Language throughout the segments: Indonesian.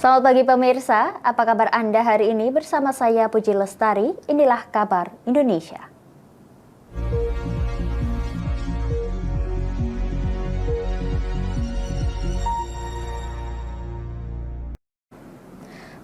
Selamat pagi pemirsa, apa kabar Anda hari ini? Bersama saya Puji Lestari, inilah kabar Indonesia.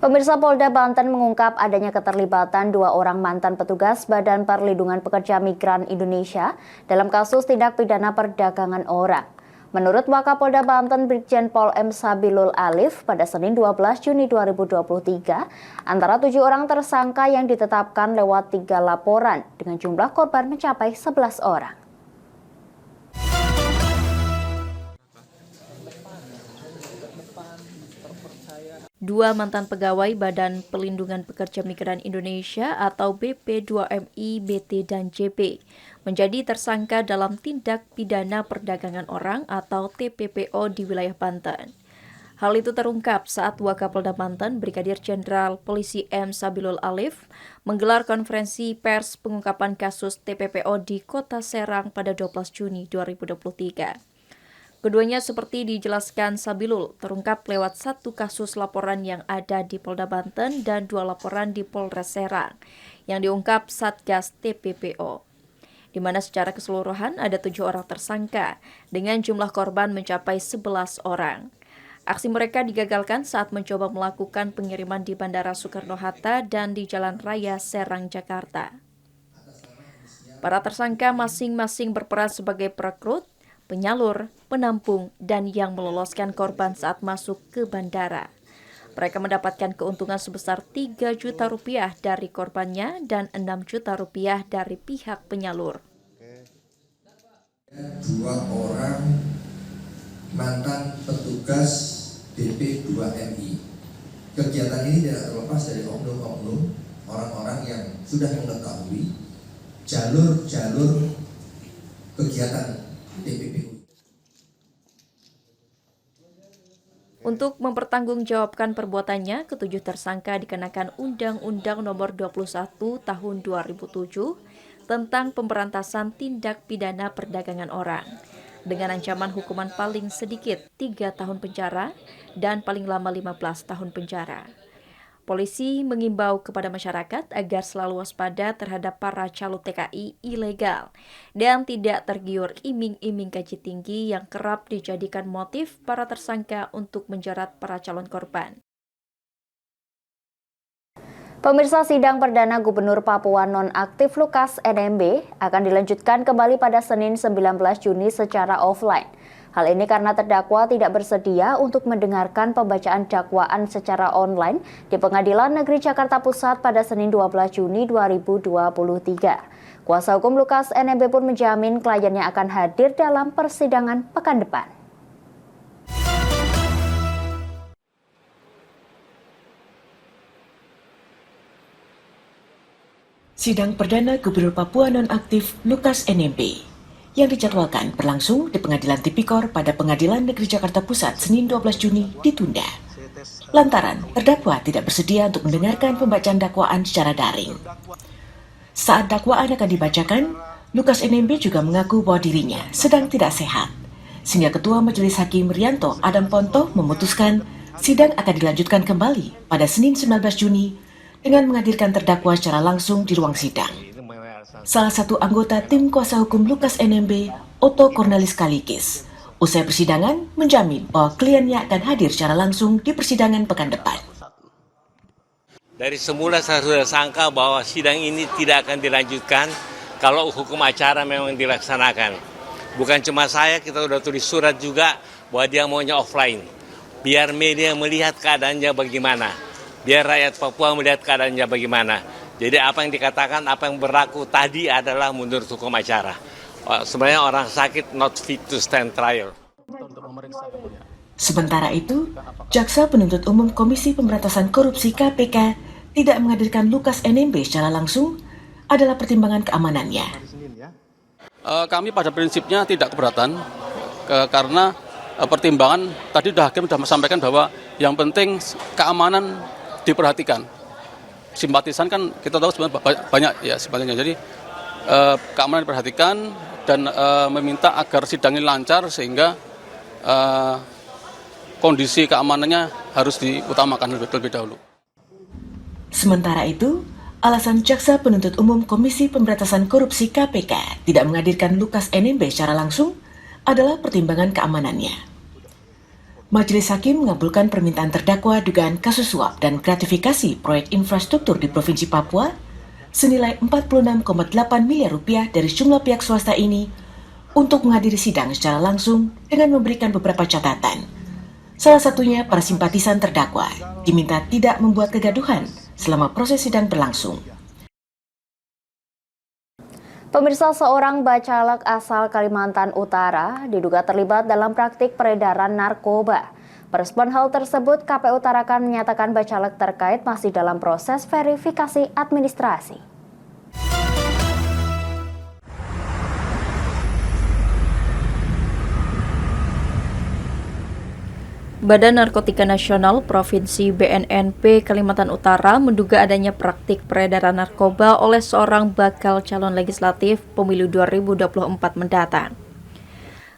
Pemirsa, Polda Banten mengungkap adanya keterlibatan 2 orang mantan petugas Badan Perlindungan Pekerja Migran Indonesia dalam kasus tindak pidana perdagangan orang. Menurut Wakapolda Banten Brigjen Pol M. Sabilul Alif, pada Senin 12 Juni 2023, antara 7 orang tersangka yang ditetapkan lewat 3 laporan dengan jumlah korban mencapai 11 orang. Dua mantan pegawai Badan Perlindungan Pekerja Migran Indonesia atau BP2MI, BT, dan JP menjadi tersangka dalam tindak pidana perdagangan orang atau TPPO di wilayah Banten. Hal itu terungkap saat Wakapolda Banten Brigadir Jenderal Polisi M. Sabilul Alif menggelar konferensi pers pengungkapan kasus TPPO di Kota Serang pada 12 Juni 2023. Keduanya seperti dijelaskan Sabilul, terungkap lewat 1 kasus laporan yang ada di Polda Banten dan 2 laporan di Polres Serang yang diungkap Satgas TPPO, di mana secara keseluruhan ada 7 orang tersangka dengan jumlah korban mencapai 11 orang. Aksi mereka digagalkan saat mencoba melakukan pengiriman di Bandara Soekarno-Hatta dan di Jalan Raya Serang, Jakarta. Para tersangka masing-masing berperan sebagai perekrut, penyalur, penampung, dan yang meloloskan korban saat masuk ke bandara. Mereka mendapatkan keuntungan sebesar 3 juta rupiah dari korbannya dan 6 juta rupiah dari pihak penyalur. 2 orang mantan petugas BP2MI. Kegiatan ini tidak terlepas dari oknum-oknum orang-orang yang sudah mengetahui jalur-jalur kegiatan TPPO. Untuk mempertanggungjawabkan perbuatannya, ketujuh tersangka dikenakan Undang-Undang Nomor 21 Tahun 2007 tentang pemberantasan tindak pidana perdagangan orang dengan ancaman hukuman paling sedikit 3 tahun penjara dan paling lama 15 tahun penjara. Polisi mengimbau kepada masyarakat agar selalu waspada terhadap para calo TKI ilegal dan tidak tergiur iming-iming gaji tinggi yang kerap dijadikan motif para tersangka untuk menjerat para calon korban. Pemirsa, sidang perdana Gubernur Papua nonaktif Lukas NMB akan dilanjutkan kembali pada Senin 19 Juni secara offline. Hal ini karena terdakwa tidak bersedia untuk mendengarkan pembacaan dakwaan secara online di Pengadilan Negeri Jakarta Pusat pada Senin 12 Juni 2023. Kuasa hukum Lukas NMB pun menjamin kliennya akan hadir dalam persidangan pekan depan. Sidang perdana Gubernur Papua nonaktif Lukas NMB yang dijadwalkan berlangsung di Pengadilan Tipikor pada Pengadilan Negeri Jakarta Pusat Senin 12 Juni ditunda. Lantaran terdakwa tidak bersedia untuk mendengarkan pembacaan dakwaan secara daring. Saat dakwaan akan dibacakan, Lukas NMB juga mengaku bahwa dirinya sedang tidak sehat. Sehingga Ketua Majelis Hakim Rianto Adam Ponto memutuskan sidang akan dilanjutkan kembali pada Senin 19 Juni dengan menghadirkan terdakwa secara langsung di ruang sidang. Salah satu anggota tim kuasa hukum Lukas NMB, Otto Cornelis Kalikis, usai persidangan menjamin bahwa kliennya akan hadir secara langsung di persidangan pekan depan. Dari semula saya sudah sangka bahwa sidang ini tidak akan dilanjutkan kalau hukum acara memang dilaksanakan. Bukan cuma saya, kita sudah tulis surat juga bahwa dia maunya offline. Biar media melihat keadaannya bagaimana. Biar rakyat Papua melihat keadaannya bagaimana. Jadi apa yang dikatakan, apa yang berlaku tadi adalah menurut hukum acara. Sebenarnya orang sakit not fit to stand trial. Sementara itu, Jaksa Penuntut Umum Komisi Pemberantasan Korupsi KPK tidak menghadirkan Lukas NMB secara langsung adalah pertimbangan keamanannya. Kami pada prinsipnya tidak keberatan karena pertimbangan tadi hakim sudah sampaikan bahwa yang penting keamanan diperhatikan. Simpatisan kan kita tahu sebenarnya banyak ya simpatisannya. Jadi keamanan diperhatikan dan meminta agar sidang ini lancar sehingga kondisi keamanannya harus diutamakan lebih dahulu. Sementara itu, alasan Jaksa Penuntut Umum Komisi Pemberantasan Korupsi KPK tidak menghadirkan Lukas NMB secara langsung adalah pertimbangan keamanannya. Majelis Hakim mengabulkan permintaan terdakwa dugaan kasus suap dan gratifikasi proyek infrastruktur di Provinsi Papua senilai 46,8 miliar rupiah dari sejumlah pihak swasta ini untuk menghadiri sidang secara langsung dengan memberikan beberapa catatan. Salah satunya para simpatisan terdakwa diminta tidak membuat kegaduhan selama proses sidang berlangsung. Pemirsa, seorang bacalek asal Kalimantan Utara diduga terlibat dalam praktik peredaran narkoba. Merespon hal tersebut, KPU Tarakan menyatakan bacalek terkait masih dalam proses verifikasi administrasi. Badan Narkotika Nasional Provinsi BNNP Kalimantan Utara menduga adanya praktik peredaran narkoba oleh seorang bakal calon legislatif pemilu 2024 mendatang.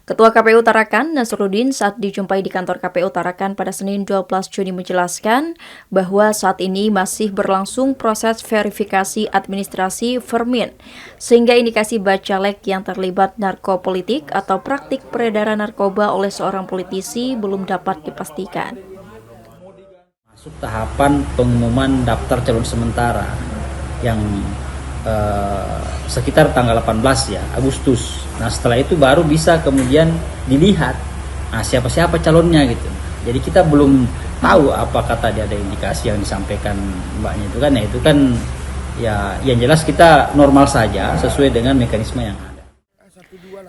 Ketua KPU Tarakan, Nasruddin, saat dijumpai di kantor KPU Tarakan pada Senin 12 Juni menjelaskan bahwa saat ini masih berlangsung proses verifikasi administrasi Vermin, sehingga indikasi bacalek yang terlibat narkopolitik atau praktik peredaran narkoba oleh seorang politisi belum dapat dipastikan. Masuk tahapan pengumuman daftar calon sementara yang sekitar tanggal 18 ya, Agustus. Nah setelah itu baru bisa kemudian dilihat siapa-siapa calonnya gitu. Jadi kita belum tahu apakah tadi ada indikasi yang disampaikan mbaknya itu kan ya yang jelas kita normal saja sesuai dengan mekanisme yang ada.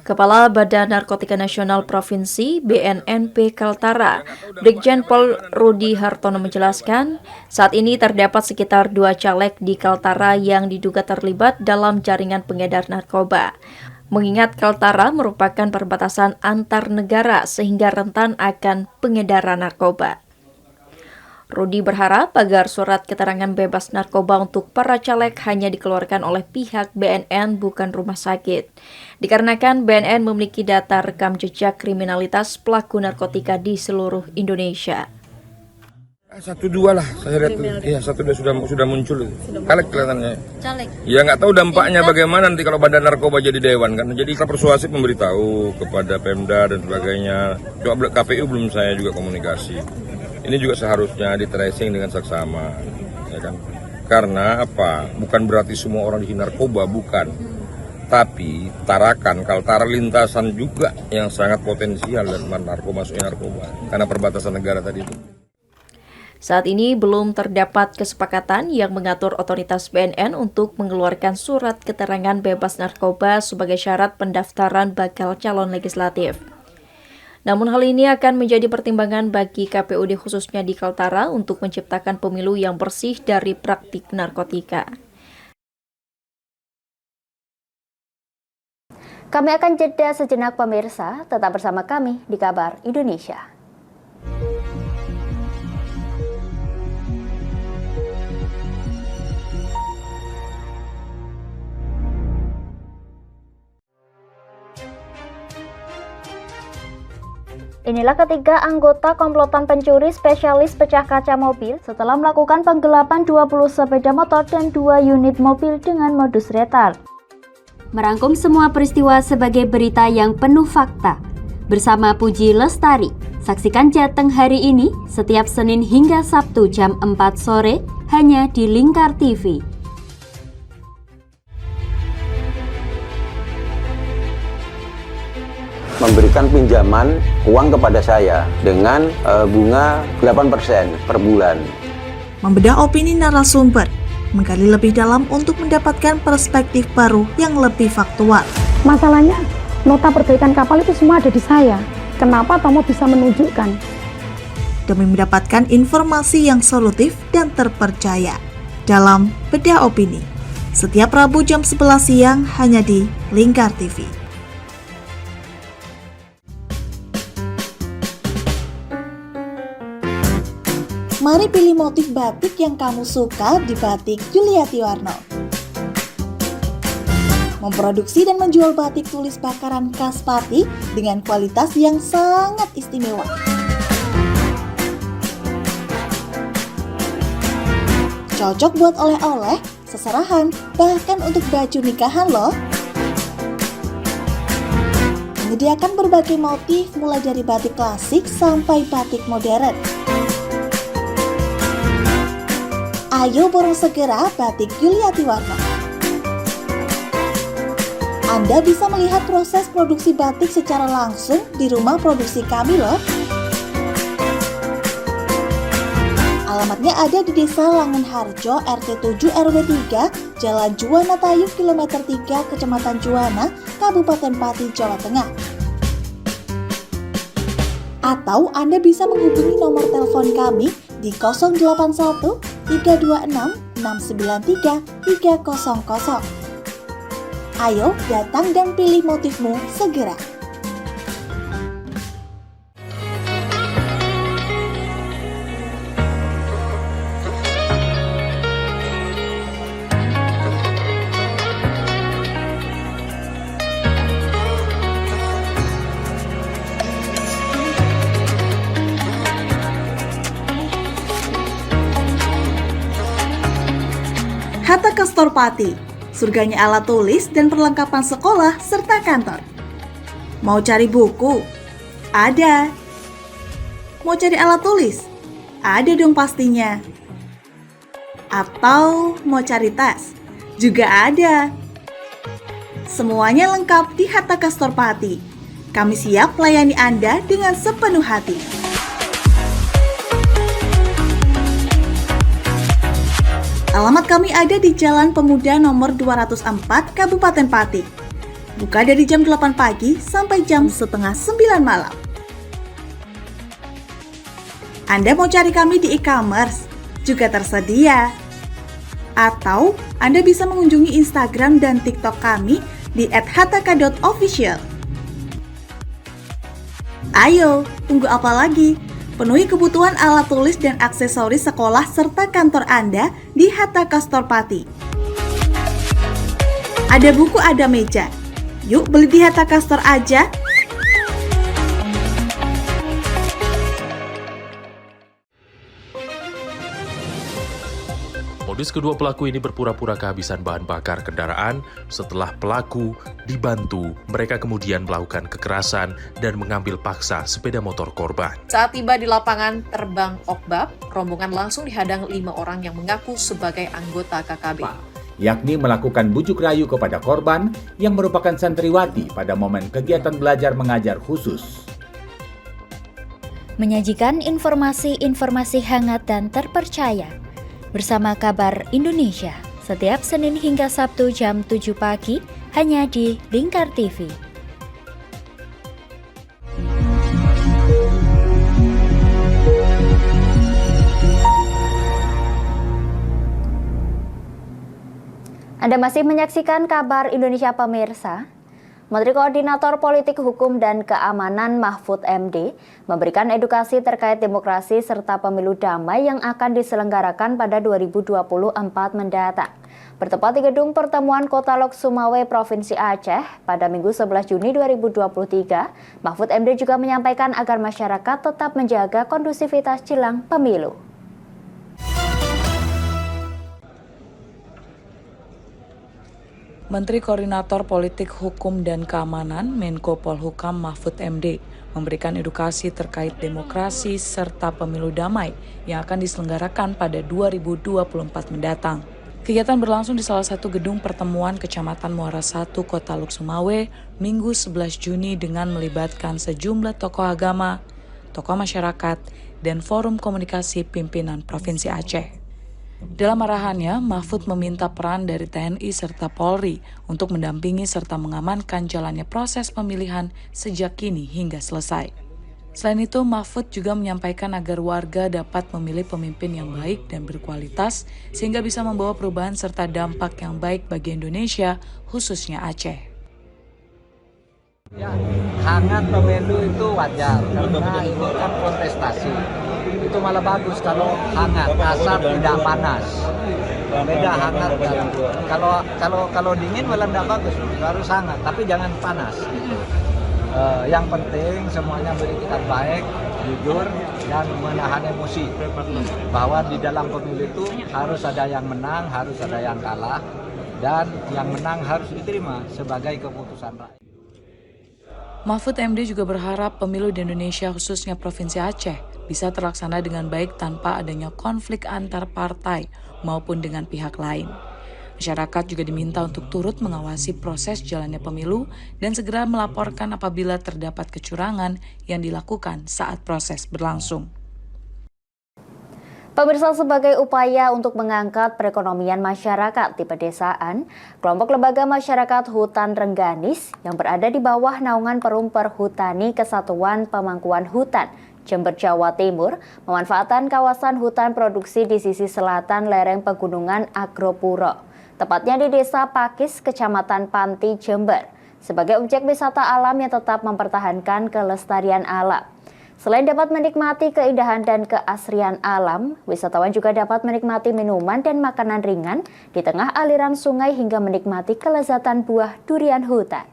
Kepala Badan Narkotika Nasional Provinsi BNNP Kaltara, Brigjen Pol Rudi Hartono menjelaskan, saat ini terdapat sekitar 2 caleg di Kaltara yang diduga terlibat dalam jaringan pengedar narkoba. Mengingat Kaltara merupakan perbatasan antar negara sehingga rentan akan pengedaran narkoba. Rudi berharap agar surat keterangan bebas narkoba untuk para caleg hanya dikeluarkan oleh pihak BNN bukan rumah sakit. Dikarenakan BNN memiliki data rekam jejak kriminalitas pelaku narkotika di seluruh Indonesia. 1-2 lah saya lihat. Iya 1-2 sudah muncul. Caleg kelihatannya. Caleg. Ya nggak tahu dampaknya bagaimana nanti kalau Badan Narkoba jadi dewan kan. Jadi kita persuasif memberitahu kepada Pemda dan sebagainya. Coba KPU belum saya juga komunikasi. Ini juga seharusnya di tracing dengan seksama, ya kan? Karena apa? Bukan berarti semua orang di narkoba, bukan. Tapi Tarakan, Kaltara lintasan juga yang sangat potensial dan masuknya narkoba. Karena perbatasan negara tadi itu. Saat ini belum terdapat kesepakatan yang mengatur otoritas BNN untuk mengeluarkan surat keterangan bebas narkoba sebagai syarat pendaftaran bakal calon legislatif. Namun hal ini akan menjadi pertimbangan bagi KPUD khususnya di Kaltara untuk menciptakan pemilu yang bersih dari praktik narkotika. Kami akan jeda sejenak pemirsa, tetap bersama kami di Kabar Indonesia. Inilah ketiga anggota komplotan pencuri spesialis pecah kaca mobil setelah melakukan penggelapan 20 sepeda motor dan 2 unit mobil dengan modus retard. Merangkum semua peristiwa sebagai berita yang penuh fakta. Bersama Puji Lestari, saksikan Jateng hari ini setiap Senin hingga Sabtu jam 4 sore hanya di Lingkar TV. Memberikan pinjaman uang kepada saya dengan bunga 8% per bulan. Membedah opini narasumber, menggali lebih dalam untuk mendapatkan perspektif baru yang lebih faktual. Masalahnya, nota perbaikan kapal itu semua ada di saya. Kenapa Tomo bisa menunjukkan? Demi mendapatkan informasi yang solutif dan terpercaya. Dalam Bedah Opini, setiap Rabu jam 11 siang hanya di Lingkar TV. Mari pilih motif batik yang kamu suka di Batik Juliati Warno. Memproduksi dan menjual batik tulis bakaran khas Pati dengan kualitas yang sangat istimewa. Cocok buat oleh-oleh, seserahan, bahkan untuk baju nikahan loh. Menyediakan berbagai motif mulai dari batik klasik sampai batik modern. Ayo borong segera batik Yuliati Warno. Anda bisa melihat proses produksi batik secara langsung di rumah produksi kami loh. Alamatnya ada di Desa Langenharjo, RT 7 RW 3, Jalan Juwana Tayu, Kilometer 3, Kecamatan Juwana, Kabupaten Pati, Jawa Tengah. Atau Anda bisa menghubungi nomor telepon kami di 081 326 693 300. Ayo datang dan pilih motifmu segera. Hatta Kastor Pati, surganya alat tulis dan perlengkapan sekolah serta kantor. Mau cari buku? Ada. Mau cari alat tulis? Ada dong pastinya. Atau mau cari tas? Juga ada. Semuanya lengkap di Hatta Kastor Pati. Kami siap melayani Anda dengan sepenuh hati. Alamat kami ada di Jalan Pemuda nomor 204, Kabupaten Pati. Buka dari jam 8 pagi sampai jam setengah 9 malam. Anda mau cari kami di e-commerce? Juga tersedia. Atau Anda bisa mengunjungi Instagram dan TikTok kami di @hataka.official. Ayo, tunggu apa lagi? Penuhi kebutuhan alat tulis dan aksesoris sekolah serta kantor Anda di Hatta Kastor Pati. Ada buku, ada meja. Yuk beli di Hatta Kastor aja. Modus kedua pelaku ini berpura-pura kehabisan bahan bakar kendaraan. Setelah pelaku dibantu, mereka kemudian melakukan kekerasan dan mengambil paksa sepeda motor korban. Saat tiba di lapangan terbang Okbab, rombongan langsung dihadang 5 orang yang mengaku sebagai anggota KKB. Yakni melakukan bujuk rayu kepada korban yang merupakan santriwati pada momen kegiatan belajar mengajar khusus. Menyajikan informasi-informasi hangat dan terpercaya bersama Kabar Indonesia setiap Senin hingga Sabtu jam 7 pagi hanya di Lingkar TV. Anda masih menyaksikan Kabar Indonesia pemirsa. Menteri Koordinator Politik Hukum dan Keamanan Mahfud MD memberikan edukasi terkait demokrasi serta pemilu damai yang akan diselenggarakan pada 2024 mendatang. Bertempat di Gedung Pertemuan Kota Lok Sumawe, Provinsi Aceh pada Minggu 11 Juni 2023, Mahfud MD juga menyampaikan agar masyarakat tetap menjaga kondusivitas jelang pemilu. Menteri Koordinator Politik Hukum dan Keamanan Menko Polhukam Mahfud MD memberikan edukasi terkait demokrasi serta pemilu damai yang akan diselenggarakan pada 2024 mendatang. Kegiatan berlangsung di salah satu gedung pertemuan Kecamatan Muara 1, Kota Lok Sumawe, Minggu 11 Juni dengan melibatkan sejumlah tokoh agama, tokoh masyarakat, dan forum komunikasi pimpinan Provinsi Aceh. Dalam arahannya, Mahfud meminta peran dari TNI serta Polri untuk mendampingi serta mengamankan jalannya proses pemilihan sejak kini hingga selesai. Selain itu, Mahfud juga menyampaikan agar warga dapat memilih pemimpin yang baik dan berkualitas sehingga bisa membawa perubahan serta dampak yang baik bagi Indonesia, khususnya Aceh. Ya, hangat pemilu itu wajar karena ini kan kontestasi. Itu malah bagus kalau hangat, asal tidak panas. Beda hangat dan kalau dingin malah tidak bagus, harus hangat, tapi jangan panas. Yang penting semuanya beritikat baik, jujur, dan menahan emosi. Bahwa di dalam pemilu itu harus ada yang menang, harus ada yang kalah, dan yang menang harus diterima sebagai keputusan rakyat. Mahfud MD juga berharap pemilu di Indonesia khususnya Provinsi Aceh bisa terlaksana dengan baik tanpa adanya konflik antar partai maupun dengan pihak lain. Masyarakat juga diminta untuk turut mengawasi proses jalannya pemilu dan segera melaporkan apabila terdapat kecurangan yang dilakukan saat proses berlangsung. Pemirsa, sebagai upaya untuk mengangkat perekonomian masyarakat di pedesaan, kelompok lembaga masyarakat hutan Rengganis yang berada di bawah naungan Perum Perhutani Kesatuan Pemangkuan Hutan Jember, Jawa Timur, memanfaatkan kawasan hutan produksi di sisi selatan lereng Pegunungan Agropuro, tepatnya di Desa Pakis, Kecamatan Panti, Jember, sebagai objek wisata alam yang tetap mempertahankan kelestarian alam. Selain dapat menikmati keindahan dan keasrian alam, wisatawan juga dapat menikmati minuman dan makanan ringan di tengah aliran sungai hingga menikmati kelezatan buah durian hutan.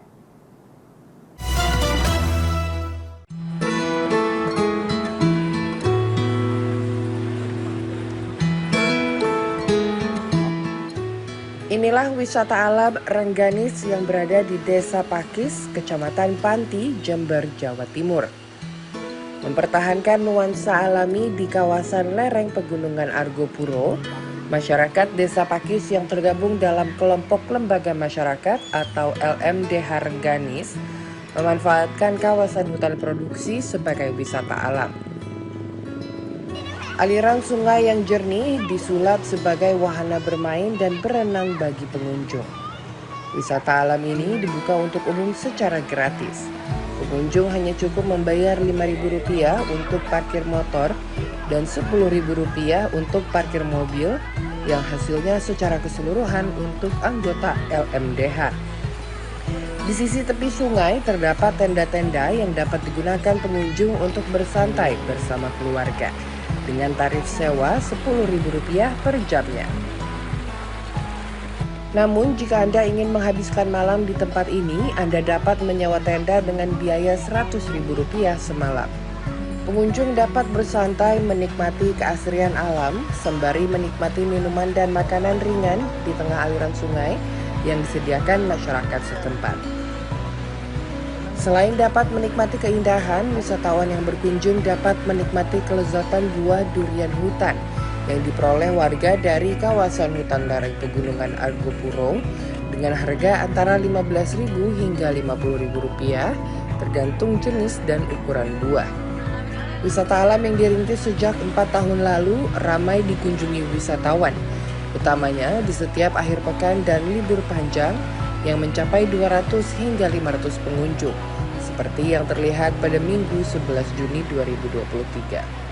Inilah wisata alam Rengganis yang berada di Desa Pakis, Kecamatan Panti, Jember, Jawa Timur. Mempertahankan nuansa alami di kawasan lereng Pegunungan Argopuro, masyarakat Desa Pakis yang tergabung dalam kelompok lembaga masyarakat atau LMDH Rengganis memanfaatkan kawasan hutan produksi sebagai wisata alam. Aliran sungai yang jernih disulap sebagai wahana bermain dan berenang bagi pengunjung. Wisata alam ini dibuka untuk umum secara gratis. Pengunjung hanya cukup membayar Rp5.000 untuk parkir motor dan Rp10.000 untuk parkir mobil yang hasilnya secara keseluruhan untuk anggota LMDH. Di sisi tepi sungai terdapat tenda-tenda yang dapat digunakan pengunjung untuk bersantai bersama keluarga dengan tarif sewa Rp10.000 per jamnya. Namun, jika Anda ingin menghabiskan malam di tempat ini, Anda dapat menyewa tenda dengan biaya Rp100.000 semalam. Pengunjung dapat bersantai menikmati keasrian alam, sembari menikmati minuman dan makanan ringan di tengah aliran sungai yang disediakan masyarakat setempat. Selain dapat menikmati keindahan, wisatawan yang berkunjung dapat menikmati kelezatan buah durian hutan yang diperoleh warga dari kawasan hutan lereng Pegunungan Argopuro dengan harga antara Rp15.000 hingga Rp50.000 tergantung jenis dan ukuran buah. Wisata alam yang dirintis sejak 4 tahun lalu ramai dikunjungi wisatawan, utamanya di setiap akhir pekan dan libur panjang yang mencapai 200 hingga 500 pengunjung, seperti yang terlihat pada Minggu 11 Juni 2023.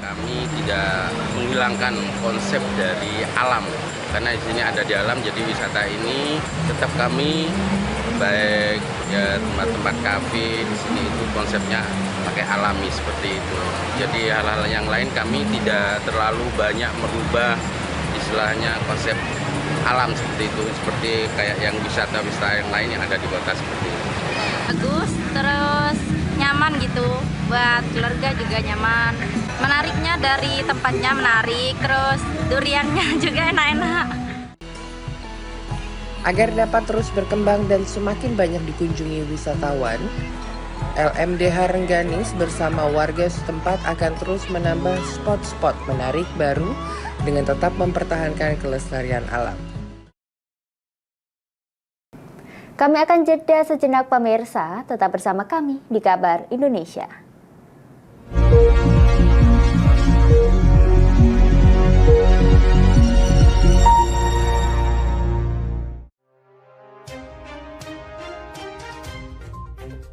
Kami tidak menghilangkan konsep dari alam, karena di sini ada di alam, jadi wisata ini tetap kami baik ya tempat-tempat kafe di sini itu konsepnya pakai alami seperti itu. Jadi hal-hal yang lain kami tidak terlalu banyak merubah istilahnya konsep alam seperti itu, seperti kayak yang wisata-wisata yang lain yang ada di kota seperti itu. Bagus, terus nyaman gitu, buat keluarga juga nyaman. Menariknya dari tempatnya menarik, terus duriannya juga enak-enak. Agar dapat terus berkembang dan semakin banyak dikunjungi wisatawan, LMDH Rengganis bersama warga setempat akan terus menambah spot-spot menarik baru dengan tetap mempertahankan kelestarian alam. Kami akan jeda sejenak pemirsa, tetap bersama kami di Kabar Indonesia.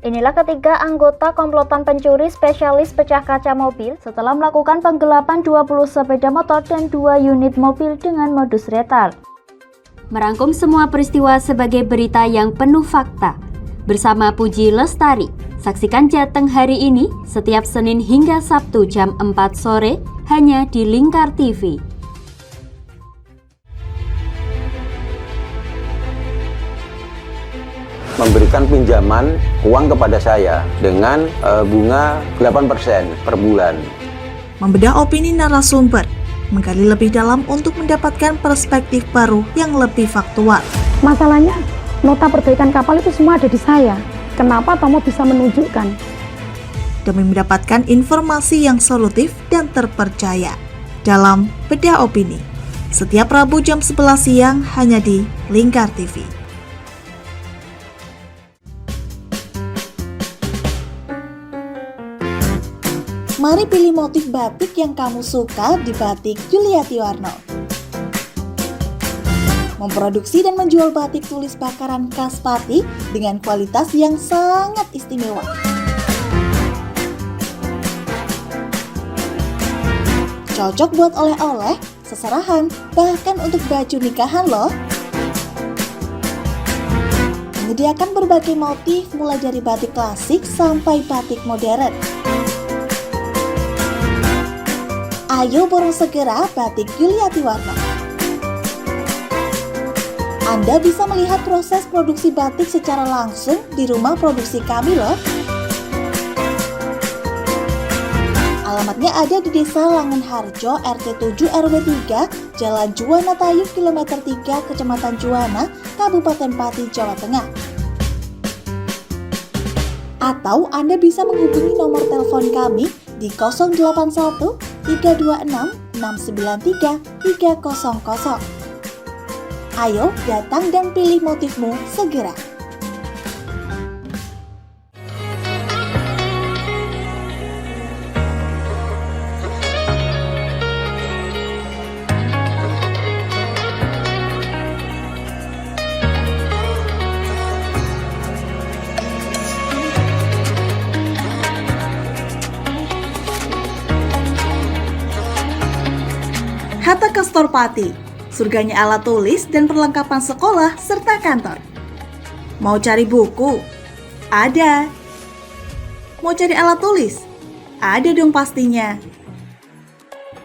Inilah ketiga anggota komplotan pencuri spesialis pecah kaca mobil setelah melakukan penggelapan 20 sepeda motor dan 2 unit mobil dengan modus retal. Merangkum semua peristiwa sebagai berita yang penuh fakta. Bersama Puji Lestari, saksikan Jateng hari ini setiap Senin hingga Sabtu jam 4 sore hanya di Lingkar TV. memberikan pinjaman uang kepada saya dengan bunga 8% per bulan. Membedah opini narasumber, menggali lebih dalam untuk mendapatkan perspektif baru yang lebih faktual. Masalahnya, nota perbaikan kapal itu semua ada di saya. Kenapa Tomo bisa menunjukkan? Demi mendapatkan informasi yang solutif dan terpercaya dalam Bedah Opini. Setiap Rabu jam 11 siang hanya di Lingkar TV. Mari pilih motif batik yang kamu suka di Batik Yuliati Warno. Memproduksi dan menjual batik tulis bakaran khas Pati dengan kualitas yang sangat istimewa. Cocok buat oleh-oleh, seserahan, bahkan untuk baju nikahan loh. Menyediakan berbagai motif mulai dari batik klasik sampai batik modern. Ayo borong segera Batik Yuliati Warno. Anda bisa melihat proses produksi batik secara langsung di rumah produksi kami loh. Alamatnya ada di Desa Langenharjo, RT 7 RW 3, Jalan Juwana Tayu, Kilometer 3, Kecamatan Juwana, Kabupaten Pati, Jawa Tengah. Atau Anda bisa menghubungi nomor telepon kami di 081 326 693 300. Ayo datang dan pilih motifmu segera. Hatta Kastor Pati, surganya alat tulis dan perlengkapan sekolah serta kantor. Mau cari buku? Ada. Mau cari alat tulis? Ada dong pastinya.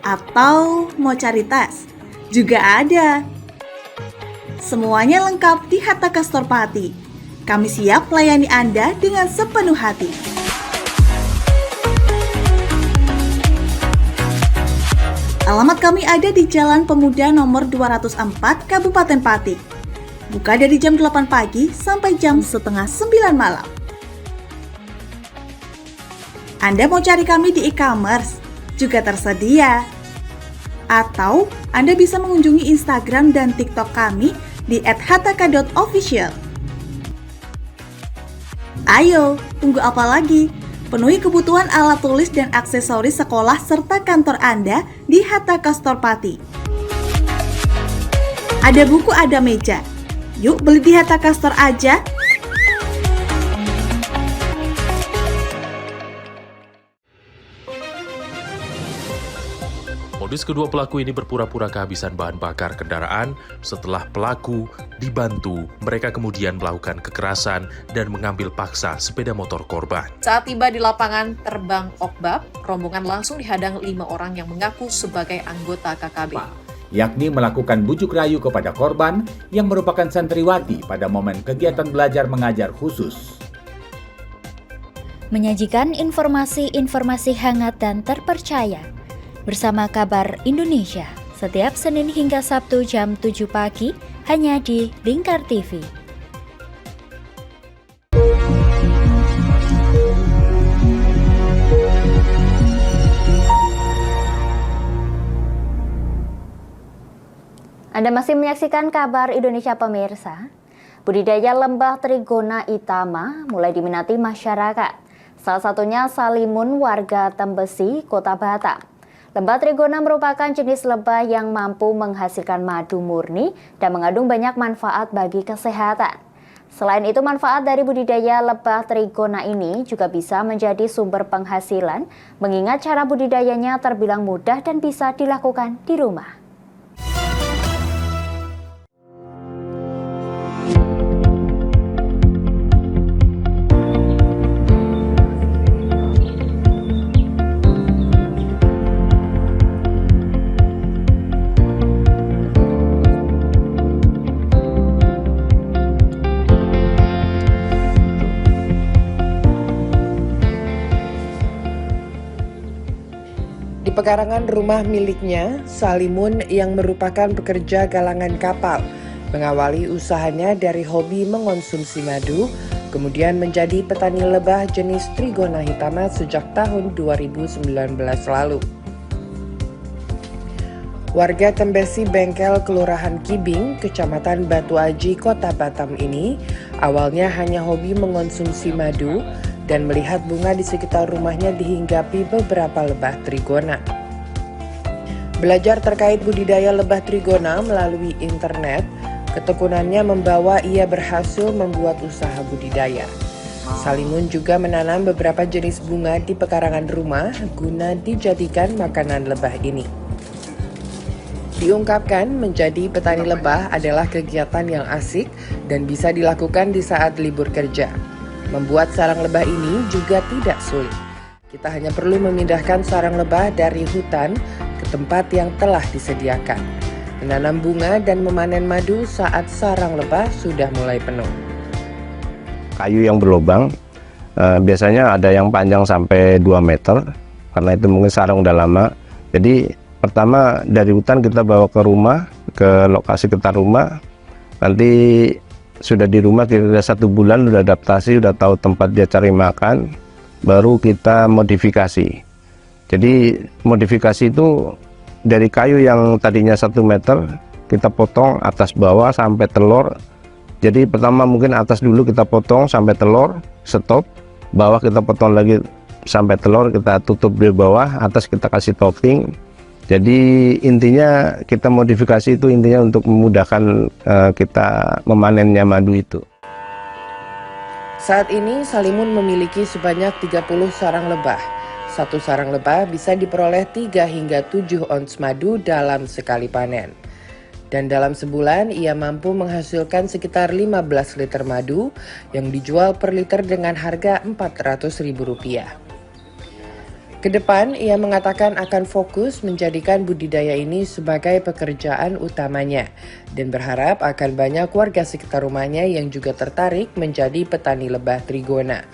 Atau mau cari tas? Juga ada. Semuanya lengkap di Hatta Kastor Pati. Kami siap melayani Anda dengan sepenuh hati. Alamat kami ada di Jalan Pemuda nomor 204, Kabupaten Pati. Buka dari jam 8 pagi sampai jam setengah 9 malam. Anda mau cari kami di e-commerce? Juga tersedia. Atau Anda bisa mengunjungi Instagram dan TikTok kami di @hattaka.official. Ayo, tunggu apa lagi? Penuhi kebutuhan alat tulis dan aksesoris sekolah serta kantor Anda di Hatta Kastor Pati. Ada buku, ada meja. Yuk beli di Hatta Kastor aja. Modus kedua pelaku ini berpura-pura kehabisan bahan bakar kendaraan. Setelah pelaku dibantu, mereka kemudian melakukan kekerasan dan mengambil paksa sepeda motor korban. Saat tiba di lapangan terbang Okbab, rombongan langsung dihadang 5 orang yang mengaku sebagai anggota KKB. Yakni melakukan bujuk rayu kepada korban yang merupakan santriwati pada momen kegiatan belajar mengajar khusus. Menyajikan informasi-informasi hangat dan terpercaya bersama Kabar Indonesia setiap Senin hingga Sabtu jam 7 pagi hanya di Lingkar TV. Anda masih menyaksikan Kabar Indonesia pemirsa. Budidaya lembah Trigona Itama mulai diminati masyarakat. Salah satunya Salimun, warga Tembesi, Kota Batam. Lembah Trigona merupakan jenis lebah yang mampu menghasilkan madu murni dan mengandung banyak manfaat bagi kesehatan. Selain itu, manfaat dari budidaya lebah Trigona ini juga bisa menjadi sumber penghasilan, mengingat cara budidayanya terbilang mudah dan bisa dilakukan di rumah. pekarangan rumah miliknya, Salimun yang merupakan pekerja galangan kapal, mengawali usahanya dari hobi mengonsumsi madu, kemudian menjadi petani lebah jenis Trigona hitama sejak tahun 2019 lalu. Warga Tembesi Bengkel, Kelurahan Kibing, Kecamatan Batu Aji, Kota Batam ini awalnya hanya hobi mengonsumsi madu dan melihat bunga di sekitar rumahnya dihinggapi beberapa lebah Trigona. Belajar terkait budidaya lebah Trigona melalui internet, ketekunannya membawa ia berhasil membuat usaha budidaya. Salimun juga menanam beberapa jenis bunga di pekarangan rumah guna dijadikan makanan lebah ini. Diungkapkan menjadi petani lebah adalah kegiatan yang asik dan bisa dilakukan di saat libur kerja. Membuat sarang lebah ini juga tidak sulit. Kita hanya perlu memindahkan sarang lebah dari hutan ke tempat yang telah disediakan, menanam bunga dan memanen madu saat sarang lebah sudah mulai penuh. Kayu yang berlubang, biasanya ada yang panjang sampai 2 meter, karena itu mungkin sarang udah lama. Jadi pertama dari hutan kita bawa ke rumah, ke lokasi sekitar rumah. Nanti sudah di rumah kira-kira 1 bulan, udah adaptasi, udah tahu tempat dia cari makan, baru kita modifikasi. Jadi modifikasi itu dari kayu yang tadinya 1 meter, kita potong atas bawah sampai telur. Jadi pertama mungkin atas dulu kita potong sampai telur, stop. Bawah kita potong lagi sampai telur, kita tutup di bawah, atas kita kasih topping. Jadi intinya kita modifikasi itu intinya untuk memudahkan kita memanennya madu itu. Saat ini Salimun memiliki sebanyak 30 sarang lebah. 1 sarang lebah bisa diperoleh 3 hingga 7 ons madu dalam sekali panen. Dan dalam sebulan ia mampu menghasilkan sekitar 15 liter madu yang dijual per liter dengan harga Rp400.000. Kedepan, ia mengatakan akan fokus menjadikan budidaya ini sebagai pekerjaan utamanya dan berharap akan banyak warga sekitar rumahnya yang juga tertarik menjadi petani lebah Trigona,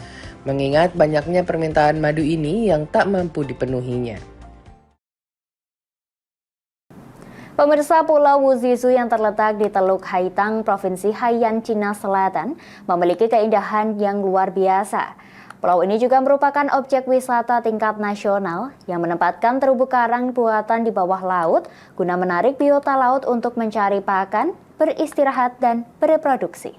mengingat banyaknya permintaan madu ini yang tak mampu dipenuhinya. Pemirsa, Pulau Wuzizu yang terletak di Teluk Haitang, Provinsi Haiyan, Cina Selatan, memiliki keindahan yang luar biasa. Pulau ini juga merupakan objek wisata tingkat nasional yang menempatkan terumbu karang buatan di bawah laut guna menarik biota laut untuk mencari pakan, beristirahat, dan bereproduksi.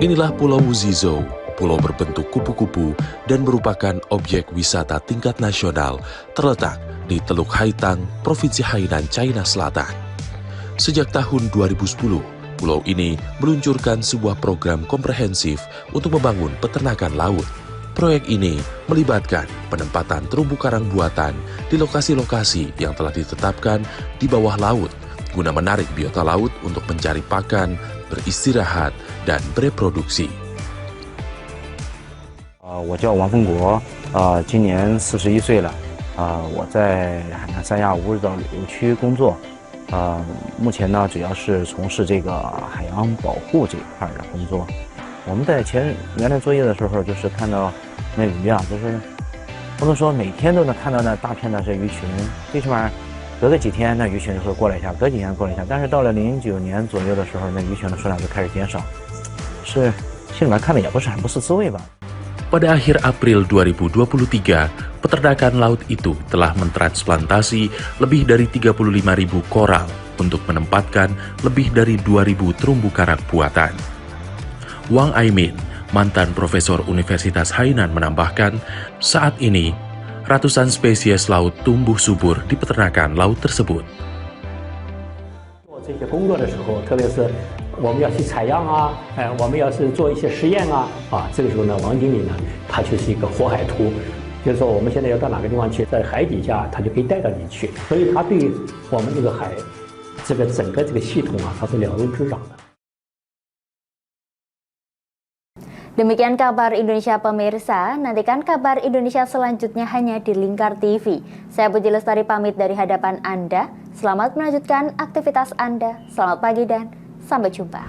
Inilah Pulau Wuzizo, pulau berbentuk kupu-kupu dan merupakan objek wisata tingkat nasional terletak di Teluk Haitang, Provinsi Hainan, China Selatan. Sejak tahun 2010, pulau ini meluncurkan sebuah program komprehensif untuk membangun peternakan laut. Proyek ini melibatkan penempatan terumbu karang buatan di lokasi-lokasi yang telah ditetapkan di bawah laut guna menarik biota laut untuk mencari pakan, beristirahat, dan bereproduksi. 我叫王凤国，今年41岁了，我在海南三亚五日岛旅游区工作，目前呢主要是从事这个海洋保护这一块的工作。我们在原来作业的时候，就是看到那鱼啊，就是不能说每天都能看到那大片的这鱼群，最起码隔个几天那鱼群就会过来一下，隔几天过来一下。但是到了09年左右的时候，那鱼群的数量就开始减少，是心里面看的也不是很不是滋味吧。 Pada akhir April 2023, peternakan laut itu telah mentransplantasi lebih dari 35.000 koral untuk menempatkan lebih dari 2.000 terumbu karang buatan. Wang Aimin, mantan profesor Universitas Hainan menambahkan, saat ini ratusan spesies laut tumbuh subur di peternakan laut tersebut. 这些工作的时候，特别是我们要去采样啊，我们要是做一些实验啊，这个时候呢，王经理呢，他就是一个活海图，就是说我们现在要到哪个地方去，在海底下，他就可以带到你去，所以他对我们这个海，这个整个这个系统啊，他是了如指掌的。 Demikian kabar Indonesia pemirsa, nantikan kabar Indonesia selanjutnya hanya di Lingkar TV. Saya Puji Lestari pamit dari hadapan Anda, selamat melanjutkan aktivitas Anda, selamat pagi dan sampai jumpa.